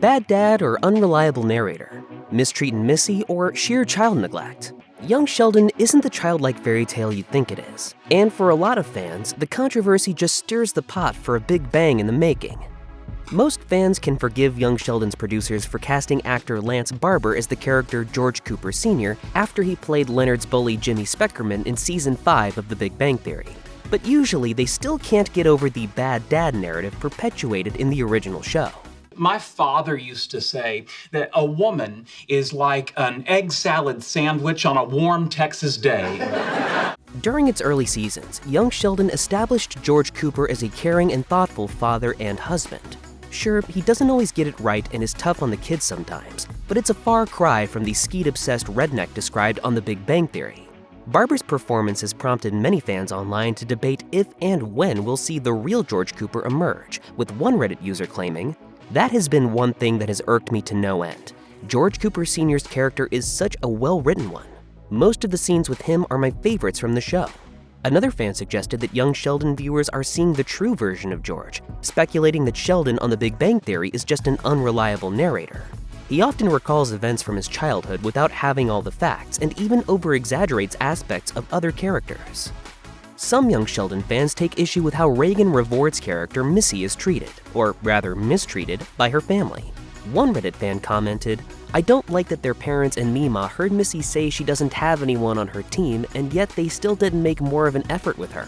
Bad dad or unreliable narrator? Mistreatin Missy or sheer child neglect? Young Sheldon isn't the childlike fairy tale you'd think it is. And for a lot of fans, the controversy just stirs the pot for a big bang in the making. Most fans can forgive Young Sheldon's producers for casting actor Lance Barber as the character George Cooper Sr. after he played Leonard's bully Jimmy Speckerman in Season 5 of The Big Bang Theory. But usually they still can't get over the bad dad narrative perpetuated in the original show. My father used to say that a woman is like an egg salad sandwich on a warm Texas day. During its early seasons, Young Sheldon established George Cooper as a caring and thoughtful father and husband. Sure, he doesn't always get it right and is tough on the kids sometimes, but it's a far cry from the skeet-obsessed redneck described on The Big Bang Theory. Barber's performance has prompted many fans online to debate if and when we'll see the real George Cooper emerge, with one Reddit user claiming, "That has been one thing that has irked me to no end. George Cooper Sr.'s character is such a well-written one. Most of the scenes with him are my favorites from the show." Another fan suggested that Young Sheldon viewers are seeing the true version of George, speculating that Sheldon on The Big Bang Theory is just an unreliable narrator. He often recalls events from his childhood without having all the facts and even over-exaggerates aspects of other characters. Some Young Sheldon fans take issue with how Reagan Revort's character Missy is treated, or rather mistreated, by her family. One Reddit fan commented, "I don't like that their parents and Meemaw heard Missy say she doesn't have anyone on her team, and yet they still didn't make more of an effort with her."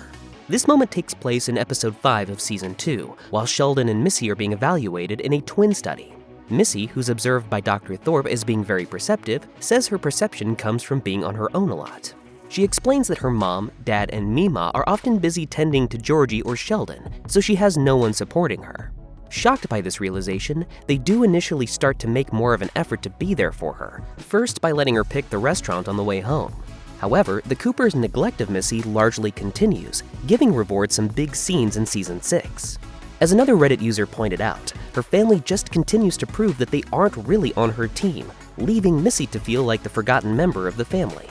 This moment takes place in episode 5 of season 2, while Sheldon and Missy are being evaluated in a twin study. Missy, who's observed by Dr. Thorpe as being very perceptive, says her perception comes from being on her own a lot. She explains that her mom, dad, and Meemaw are often busy tending to Georgie or Sheldon, so she has no one supporting her. Shocked by this realization, they do initially start to make more of an effort to be there for her, first by letting her pick the restaurant on the way home. However, the Coopers' neglect of Missy largely continues, giving Revort some big scenes in season 6. As another Reddit user pointed out, her family just continues to prove that they aren't really on her team, leaving Missy to feel like the forgotten member of the family.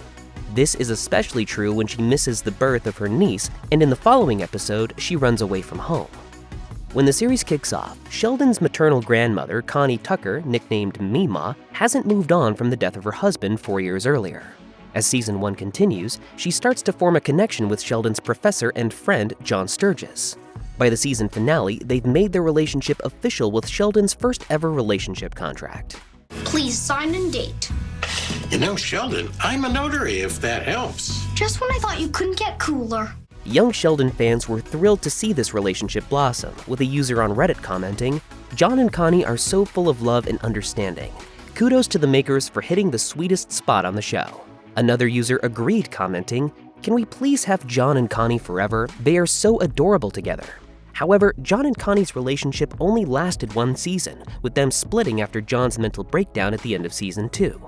This is especially true when she misses the birth of her niece, and in the following episode, she runs away from home. When the series kicks off, Sheldon's maternal grandmother, Connie Tucker, nicknamed Meemaw, hasn't moved on from the death of her husband 4 years earlier. As season 1 continues, she starts to form a connection with Sheldon's professor and friend, John Sturgis. By the season finale, they've made their relationship official with Sheldon's first ever relationship contract. Please sign and date. You know, Sheldon, I'm a notary if that helps. Just when I thought you couldn't get cooler. Young Sheldon fans were thrilled to see this relationship blossom, with a user on Reddit commenting, "John and Connie are so full of love and understanding. Kudos to the makers for hitting the sweetest spot on the show." Another user agreed, commenting, "Can we please have John and Connie forever? They are so adorable together." However, John and Connie's relationship only lasted 1 season, with them splitting after John's mental breakdown at the end of season 2.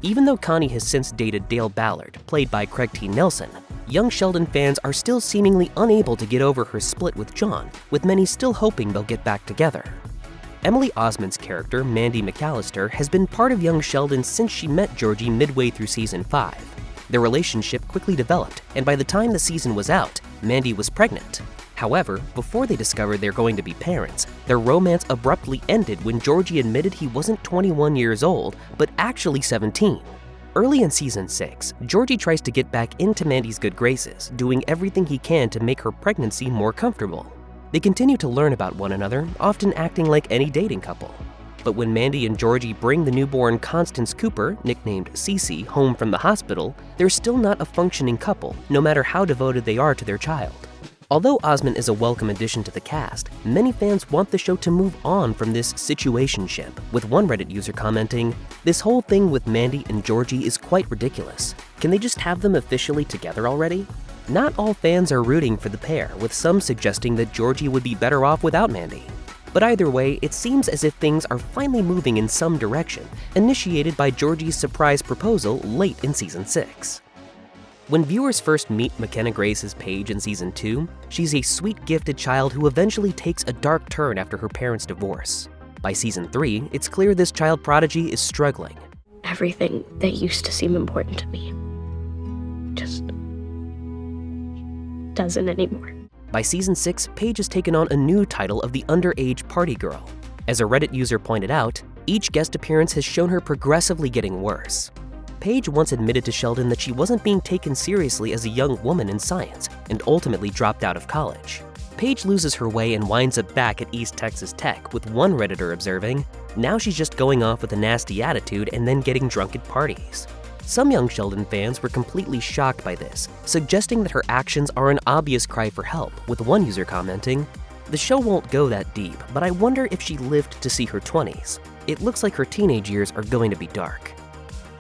Even though Connie has since dated Dale Ballard, played by Craig T. Nelson, Young Sheldon fans are still seemingly unable to get over her split with John, with many still hoping they'll get back together. Emily Osmond's character, Mandy McAllister, has been part of Young Sheldon since she met Georgie midway through season 5. Their relationship quickly developed, and by the time the season was out, Mandy was pregnant. However, before they discovered they're going to be parents, their romance abruptly ended when Georgie admitted he wasn't 21 years old, but actually 17. Early in season 6, Georgie tries to get back into Mandy's good graces, doing everything he can to make her pregnancy more comfortable. They continue to learn about one another, often acting like any dating couple. But when Mandy and Georgie bring the newborn Constance Cooper, nicknamed CeeCee, home from the hospital, they're still not a functioning couple, no matter how devoted they are to their child. Although Osmond is a welcome addition to the cast, many fans want the show to move on from this situationship, with one Reddit user commenting, "This whole thing with Mandy and Georgie is quite ridiculous. Can they just have them officially together already?" Not all fans are rooting for the pair, with some suggesting that Georgie would be better off without Mandy. But either way, it seems as if things are finally moving in some direction, initiated by Georgie's surprise proposal late in season 6. When viewers first meet McKenna Grace as Paige in season 2, she's a sweet, gifted child who eventually takes a dark turn after her parents' divorce. By season 3, it's clear this child prodigy is struggling. Everything that used to seem important to me just doesn't anymore. By season 6, Paige has taken on a new title of the underage party girl. As a Reddit user pointed out, Each guest appearance has shown her progressively getting worse. Paige once admitted to Sheldon that she wasn't being taken seriously as a young woman in science and ultimately dropped out of college. Paige loses her way and winds up back at East Texas Tech, with one Redditor observing, "Now she's just going off with a nasty attitude and then getting drunk at parties." Some young Sheldon fans were completely shocked by this, suggesting that her actions are an obvious cry for help, with one user commenting, "The show won't go that deep, but I wonder if she lived to see her 20s. It looks like her teenage years are going to be dark."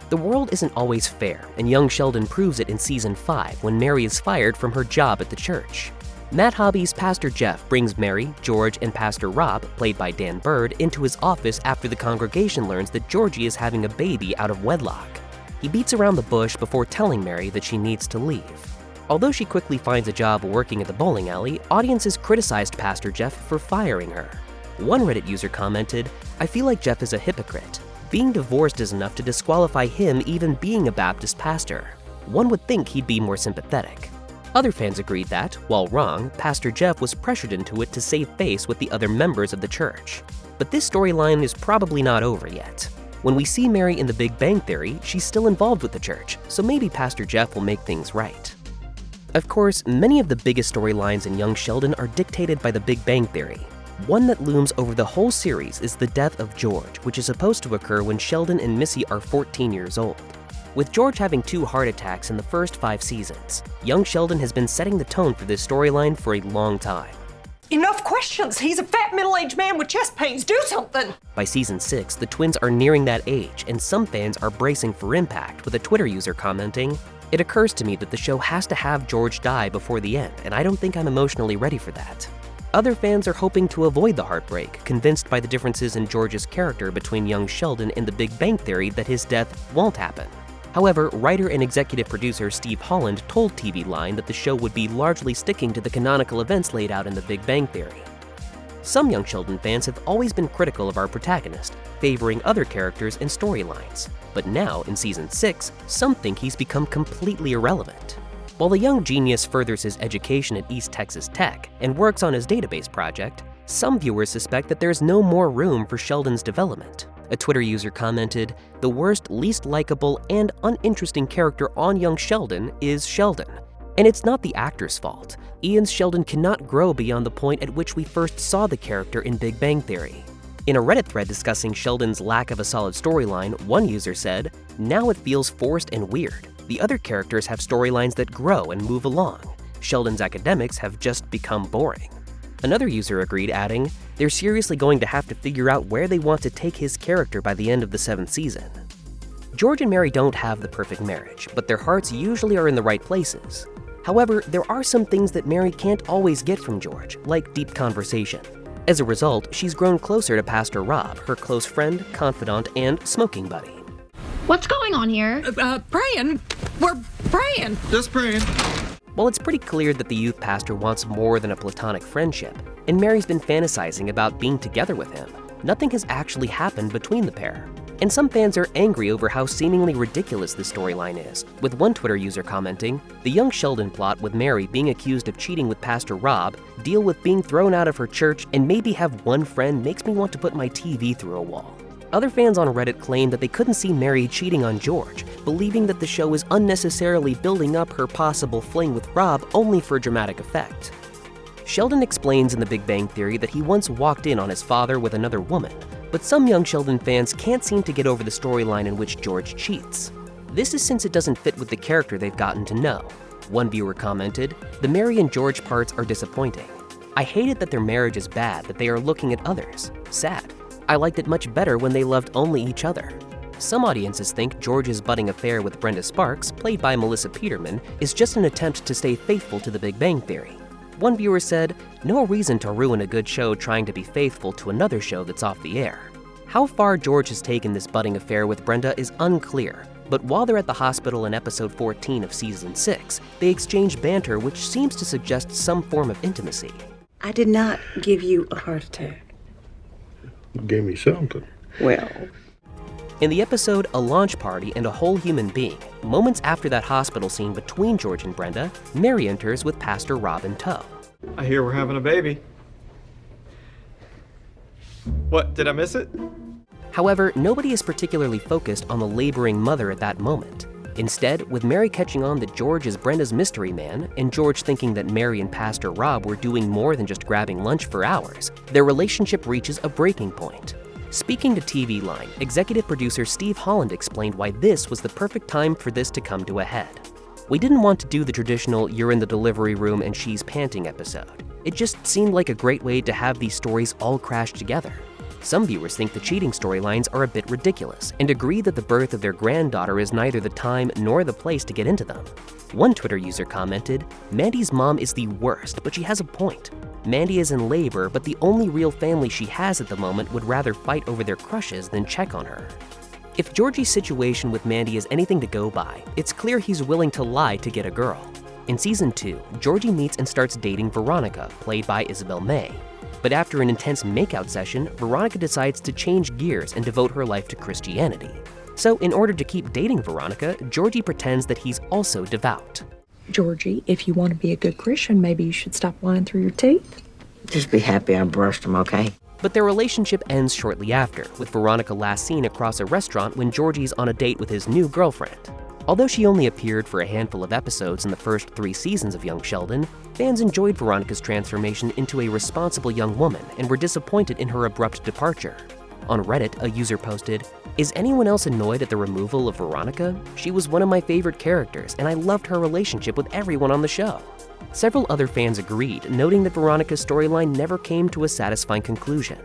The world isn't always fair, and young Sheldon proves it in Season 5 when Mary is fired from her job at the church. Matt Hobby's Pastor Jeff brings Mary, George, and Pastor Rob, played by Dan Bird, into his office after the congregation learns that Georgie is having a baby out of wedlock. He beats around the bush before telling Mary that she needs to leave. Although she quickly finds a job working at the bowling alley, audiences criticized Pastor Jeff for firing her. One Reddit user commented, "I feel like Jeff is a hypocrite. Being divorced is enough to disqualify him even being a Baptist pastor. One would think he'd be more sympathetic." Other fans agreed that, while wrong, Pastor Jeff was pressured into it to save face with the other members of the church. But this storyline is probably not over yet. When we see Mary in The Big Bang Theory, she's still involved with the church, so maybe Pastor Jeff will make things right. Of course, many of the biggest storylines in young Sheldon are dictated by The Big Bang Theory. One that looms over the whole series is the death of George, which is supposed to occur when Sheldon and Missy are 14 years old. With George having 2 heart attacks in the first 5 seasons, young Sheldon has been setting the tone for this storyline for a long time. Enough questions! He's a fat middle-aged man with chest pains! Do something! By Season 6, the twins are nearing that age, and some fans are bracing for impact, with a Twitter user commenting, "It occurs to me that the show has to have George die before the end, and I don't think I'm emotionally ready for that." Other fans are hoping to avoid the heartbreak, convinced by the differences in George's character between young Sheldon and The Big Bang Theory that his death won't happen. However, writer and executive producer Steve Holland told TV Line that the show would be largely sticking to the canonical events laid out in The Big Bang Theory. Some young Sheldon fans have always been critical of our protagonist, favoring other characters and storylines. But now, in Season 6, some think he's become completely irrelevant. While the young genius furthers his education at East Texas Tech and works on his database project, some viewers suspect that there's no more room for Sheldon's development. A Twitter user commented, "The worst, least likable, and uninteresting character on young Sheldon is Sheldon. And it's not the actor's fault. Ian's Sheldon cannot grow beyond the point at which we first saw the character in Big Bang Theory." In a Reddit thread discussing Sheldon's lack of a solid storyline, one user said, "Now it feels forced and weird. The other characters have storylines that grow and move along. Sheldon's academics have just become boring." Another user agreed, adding, "They're seriously going to have to figure out where they want to take his character by the end of the 7th season." George and Mary don't have the perfect marriage, but their hearts usually are in the right places. However, there are some things that Mary can't always get from George, like deep conversation. As a result, she's grown closer to Pastor Rob, her close friend, confidant, and smoking buddy. What's going on here? Praying. We're praying. Just praying. While it's pretty clear that the youth pastor wants more than a platonic friendship, and Mary's been fantasizing about being together with him, nothing has actually happened between the pair. And some fans are angry over how seemingly ridiculous this storyline is, with one Twitter user commenting, "The young Sheldon plot with Mary being accused of cheating with Pastor Rob, deal with being thrown out of her church, and maybe have one friend makes me want to put my TV through a wall." Other fans on Reddit claim that they couldn't see Mary cheating on George, believing that the show is unnecessarily building up her possible fling with Rob only for dramatic effect. Sheldon explains in The Big Bang Theory that he once walked in on his father with another woman, but some young Sheldon fans can't seem to get over the storyline in which George cheats. This is since it doesn't fit with the character they've gotten to know. One viewer commented, "The Mary and George parts are disappointing. I hate it that their marriage is bad, that they are looking at others. Sad. I liked it much better when they loved only each other." Some audiences think George's budding affair with Brenda Sparks, played by Melissa Peterman, is just an attempt to stay faithful to The Big Bang Theory. One viewer said, "No reason to ruin a good show trying to be faithful to another show that's off the air." How far George has taken this budding affair with Brenda is unclear, but while they're at the hospital in episode 14 of season 6, they exchange banter which seems to suggest some form of intimacy. "I did not give you a heart attack." You gave me something. Well, In the episode A Launch Party and a Whole Human Being, moments after that hospital scene between George and Brenda, Mary enters with Pastor Rob in tow. I hear we're having a baby. What, did I miss it? However, nobody is particularly focused on the laboring mother at that moment. Instead, with Mary catching on that George is Brenda's mystery man, and George thinking that Mary and Pastor Rob were doing more than just grabbing lunch for hours, their relationship reaches a breaking point. Speaking to TV Line, executive producer Steve Holland explained why this was the perfect time for this to come to a head. "We didn't want to do the traditional you're in the delivery room and she's panting episode. It just seemed like a great way to have these stories all crash together." Some viewers think the cheating storylines are a bit ridiculous and agree that the birth of their granddaughter is neither the time nor the place to get into them. One Twitter user commented, "Mandy's mom is the worst, but she has a point. Mandy is in labor, but the only real family she has at the moment would rather fight over their crushes than check on her." If Georgie's situation with Mandy is anything to go by, it's clear he's willing to lie to get a girl. In season 2, Georgie meets and starts dating Veronica, played by Isabel May. But after an intense makeout session, Veronica decides to change gears and devote her life to Christianity. So in order to keep dating Veronica, Georgie pretends that he's also devout. "Georgie, if you want to be a good Christian, maybe you should stop lying through your teeth." Just be happy I brushed them, okay? But their relationship ends shortly after, with Veronica last seen across a restaurant when Georgie's on a date with his new girlfriend. Although she only appeared for a handful of episodes in the first 3 seasons of Young Sheldon, fans enjoyed Veronica's transformation into a responsible young woman and were disappointed in her abrupt departure. On Reddit, a user posted, "Is anyone else annoyed at the removal of Veronica? She was one of my favorite characters, and I loved her relationship with everyone on the show." Several other fans agreed, noting that Veronica's storyline never came to a satisfying conclusion.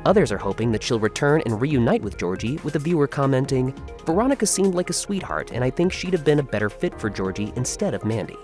Others are hoping that she'll return and reunite with Georgie, with a viewer commenting, "Veronica seemed like a sweetheart, and I think she'd have been a better fit for Georgie instead of Mandy."